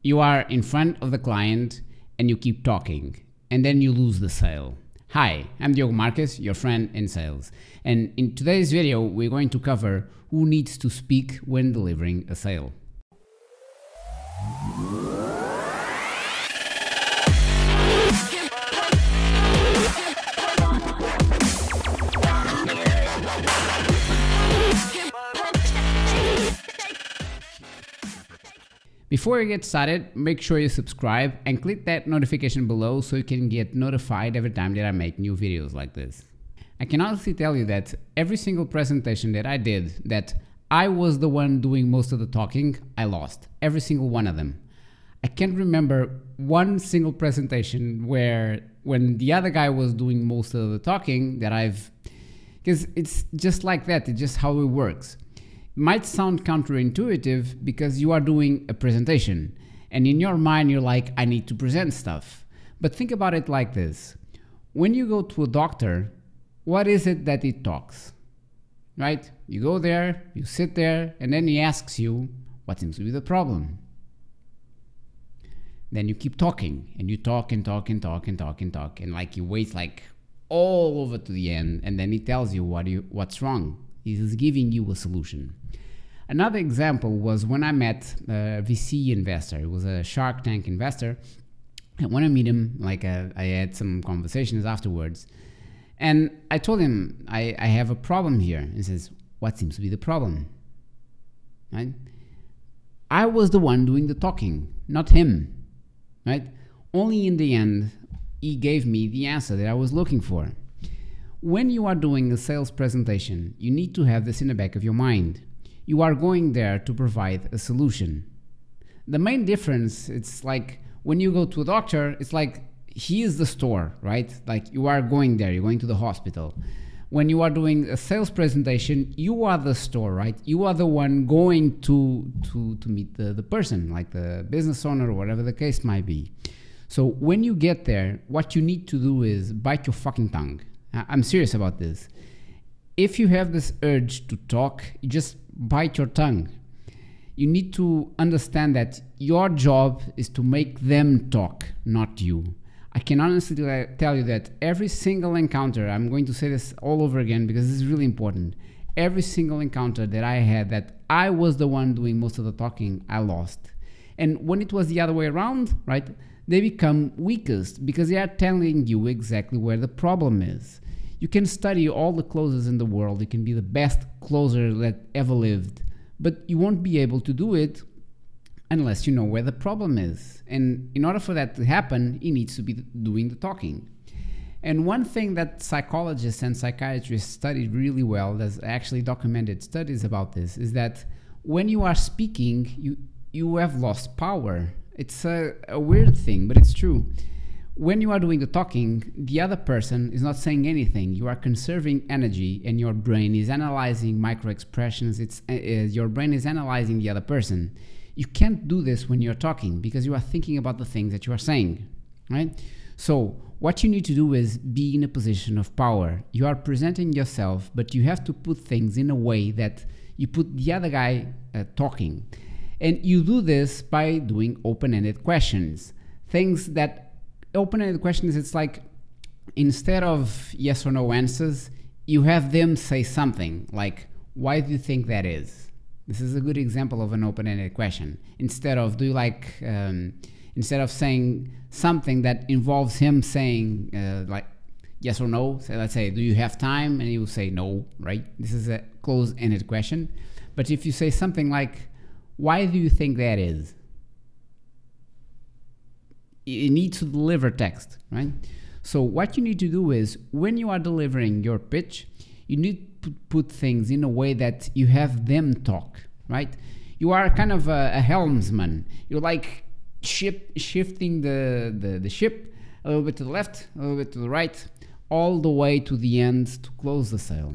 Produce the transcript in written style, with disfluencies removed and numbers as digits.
You are in front of the client and you keep talking, and then you lose the sale. Hi, I'm Diogo Marques, your friend in sales. And in today's video, we're going to cover who needs to speak when delivering a sale. Before you get started, make sure you subscribe and click that notification below so you can get notified every time that I make new videos like this. I can honestly tell you that every single presentation that I did that I was the one doing most of the talking, I lost. Every single one of them. I can't remember one single presentation where when the other guy was doing most of the talking because it's just like that, it's just how it works. Might sound counterintuitive because you are doing a presentation and in your mind you're like, I need to present stuff. But think about it like this. When you go to a doctor, what is it that he talks? Right? You go there, you sit there, and then he asks you, what seems to be the problem? Then you keep talking and you talk and talk and talk and talk and talk and like you wait like all over to the end, and then he tells you what's wrong. He's giving you a solution. Another example was when I met a VC investor. It was a Shark Tank investor. And when I meet him, I had some conversations afterwards. And I told him, I have a problem here. He says, what seems to be the problem? Right? I was the one doing the talking, not him. Right? Only in the end, he gave me the answer that I was looking for. When you are doing a sales presentation, you need to have this in the back of your mind. You are going there to provide a solution. The main difference, it's like when you go to a doctor, it's like he is the store, right? Like you are going there, you're going to the hospital. When you are doing a sales presentation, you are the store, right? You are the one going to meet the person, like the business owner or whatever the case might be. So when you get there, what you need to do is bite your fucking tongue. I'm serious about this. If you have this urge to talk, you just bite your tongue. You need to understand that your job is to make them talk, not you. I can honestly tell you that every single encounter, I'm going to say this all over again because this is really important. Every single encounter that I had that I was the one doing most of the talking, I lost. And when it was the other way around, right, they become weakest because they are telling you exactly where the problem is. You can study all the closers in the world. You can be the best closer that ever lived, but you won't be able to do it unless you know where the problem is. And in order for that to happen, he needs to be doing the talking. And one thing that psychologists and psychiatrists studied really well, there's actually documented studies about this, is that when you are speaking, you have lost power. It's a weird thing, but it's true. When you are doing the talking, the other person is not saying anything. You are conserving energy and your brain is analyzing micro expressions. Your brain is analyzing the other person. You can't do this when you're talking because you are thinking about the things that you are saying, right? So what you need to do is be in a position of power. You are presenting yourself, but you have to put things in a way that you put the other guy talking. And you do this by doing open-ended questions. Open-ended questions, it's like instead of yes or no answers, you have them say something like, why do you think that is? This is a good example of an open-ended question. Instead of saying something that involves him saying like yes or no, so let's say, do you have time? And he will say no, right? This is a closed-ended question. But if you say something like, why do you think that is? You need to deliver text, right? So what you need to do is when you are delivering your pitch, you need to put things in a way that you have them talk, right? You are kind of a helmsman. You're like shifting the ship a little bit to the left, a little bit to the right, all the way to the end to close the sale.